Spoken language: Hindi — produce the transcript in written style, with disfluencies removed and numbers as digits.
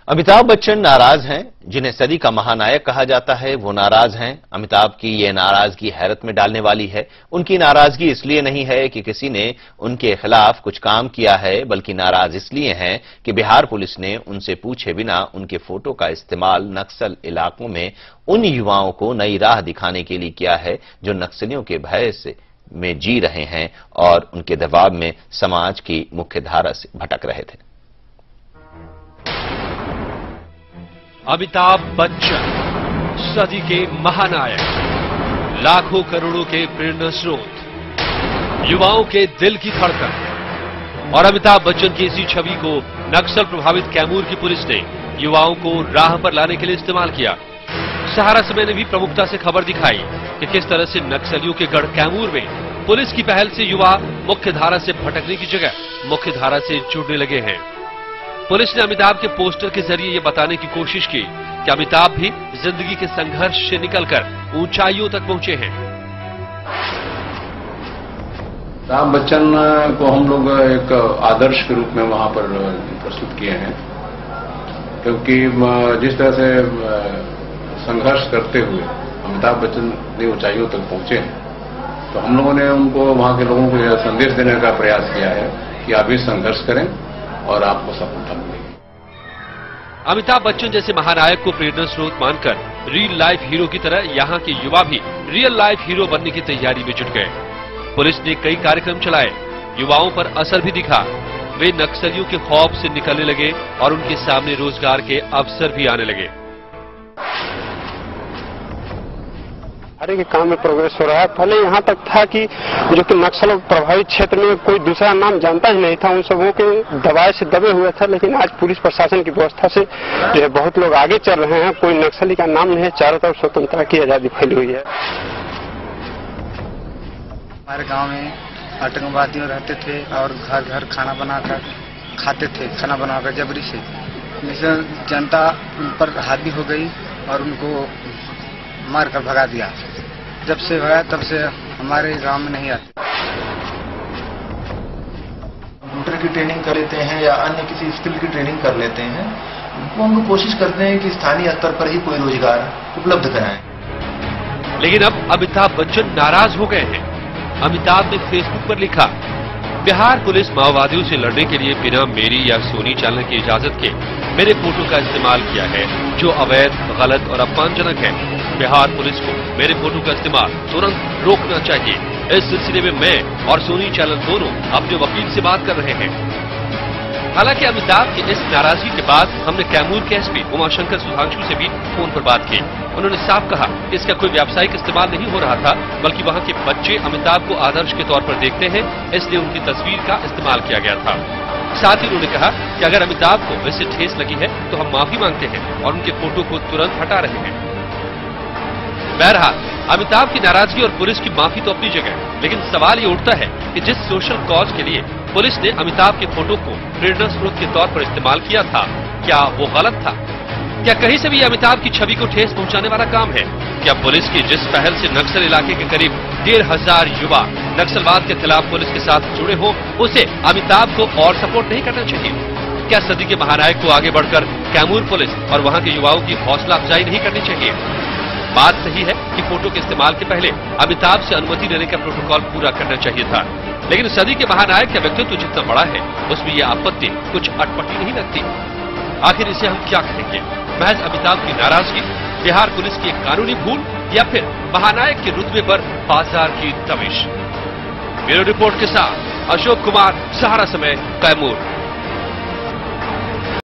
अमिताभ बच्चन नाराज हैं। जिन्हें सदी का महानायक कहा जाता है वो नाराज हैं। अमिताभ की ये नाराजगी हैरत में डालने वाली है। उनकी नाराजगी इसलिए नहीं है कि किसी ने उनके खिलाफ कुछ काम किया है, बल्कि नाराज इसलिए हैं कि बिहार पुलिस ने उनसे पूछे बिना उनके फोटो का इस्तेमाल नक्सल इलाकों में उन युवाओं को नई राह दिखाने के लिए किया है जो नक्सलियों के भय में जी रहे हैं और उनके दबाव में समाज की मुख्य धारा से भटक रहे थे। अमिताभ बच्चन सदी के महानायक, लाखों करोड़ों के प्रेरणा स्रोत, युवाओं के दिल की धड़कन। और अमिताभ बच्चन की इसी छवि को नक्सल प्रभावित कैमूर की पुलिस ने युवाओं को राह पर लाने के लिए इस्तेमाल किया। सहारा समय ने भी प्रमुखता से खबर दिखाई कि किस तरह से नक्सलियों के गढ़ कैमूर में पुलिस की पहल से युवा मुख्य धारा से भटकने की जगह मुख्य धारा से जुड़ने लगे हैं। पुलिस ने अमिताभ के पोस्टर के जरिए ये बताने की कोशिश की कि अमिताभ भी जिंदगी के संघर्ष से निकलकर ऊंचाइयों तक पहुंचे हैं। अमिताभ बच्चन को हम लोग एक आदर्श के रूप में वहां पर प्रस्तुत किए हैं, क्योंकि जिस तरह से संघर्ष करते हुए अमिताभ बच्चन ने ऊंचाइयों तक पहुंचे हैं, तो हम लोगों ने उनको, वहां के लोगों को यह संदेश देने का प्रयास किया है कि आप भी संघर्ष करें और आपको सफलता मिलेगी। अमिताभ बच्चन जैसे महानायक को प्रेरणा स्रोत मानकर रियल लाइफ हीरो की तरह यहाँ के युवा भी रियल लाइफ हीरो बनने की तैयारी में जुट गए। पुलिस ने कई कार्यक्रम चलाए, युवाओं पर असर भी दिखा। वे नक्सलियों के खौफ से निकलने लगे और उनके सामने रोजगार के अवसर भी आने लगे। हर एक काम में प्रोग्रेस हो रहा है। पहले यहाँ तक था कि जो कि नक्सल प्रभावित क्षेत्र में कोई दूसरा नाम जानता ही नहीं था, उन सबों के दबाव से दबे हुए था। लेकिन आज पुलिस प्रशासन की व्यवस्था से जो है बहुत लोग आगे चल रहे हैं। कोई नक्सली का नाम नहीं है, चारों तरफ स्वतंत्रता की आजादी फैली हुई है। हमारे गांव में आतंकवादियों रहते थे और घर घर खाना बनाकर खाते थे, खाना बनाकर जबरी से। जैसे जनता उन पर हावी हो गई और उनको मारकर भगा दिया। जब से भगा तब से हमारे गांव में नहीं आते। कंप्यूटर की ट्रेनिंग कर लेते हैं या अन्य किसी स्किल की ट्रेनिंग कर लेते हैं, वो हम लोग कोशिश करते हैं कि स्थानीय स्तर पर ही कोई रोजगार उपलब्ध कराएं। लेकिन अब अमिताभ बच्चन नाराज हो गए हैं। अमिताभ ने फेसबुक पर लिखा, बिहार पुलिस माओवादियों से लड़ने के लिए बिना मेरी या सोनी चैनल की इजाजत के मेरे फोटो का इस्तेमाल किया है, जो अवैध, गलत और अपमानजनक है। बिहार पुलिस को मेरे फोटो का इस्तेमाल तुरंत रोकना चाहिए। इस सिलसिले में मैं और सोनी चैनल दोनों अपने वकील से बात कर रहे हैं। हालांकि अमिताभ की इस नाराजगी के बाद हमने कैमूर के एसपी उमाशंकर सुधांशु से भी फोन पर बात की। उन्होंने साफ कहा कि इसका कोई व्यावसायिक इस्तेमाल नहीं हो रहा था, बल्कि वहां के बच्चे अमिताभ को आदर्श के तौर पर देखते हैं, इसलिए उनकी तस्वीर का इस्तेमाल किया गया था। साथ ही उन्होंने कहा कि अगर अमिताभ को इससे ठेस लगी है तो हम माफी मांगते हैं और उनके फोटो को तुरंत हटा रहे हैं। बहरहाल अमिताभ की नाराजगी और पुलिस की माफी तो अपनी जगह, लेकिन सवाल ये उठता है कि जिस सोशल कॉज के लिए पुलिस ने अमिताभ के फोटो को प्रेरणा स्रोत के तौर पर इस्तेमाल किया था, क्या वो गलत था? क्या कहीं से भी अमिताभ की छवि को ठेस पहुंचाने वाला काम है? क्या पुलिस की जिस पहल से नक्सल इलाके के करीब 1500 युवा नक्सलवाद के खिलाफ पुलिस के साथ जुड़े हो, उसे अमिताभ को और सपोर्ट नहीं करना चाहिए? क्या सदी के महानायक को आगे बढ़कर कैमूर पुलिस और वहां के युवाओं की हौसला अफजाई नहीं करनी चाहिए? बात सही है कि फोटो के इस्तेमाल के पहले अमिताभ से अनुमति लेने का प्रोटोकॉल पूरा करना चाहिए था, लेकिन सदी के महानायक का व्यक्तित्व जितना बड़ा है उसमें यह आपत्ति कुछ अटपटी नहीं लगती। आखिर इसे हम क्या कहेंगे? महज अमिताभ की नाराजगी, बिहार पुलिस की एक कानूनी भूल, या फिर महानायक के रुतबे पर बाजार की तविश? ब्यूरो रिपोर्ट के साथ अशोक कुमार, सहारा समय, कैमूर।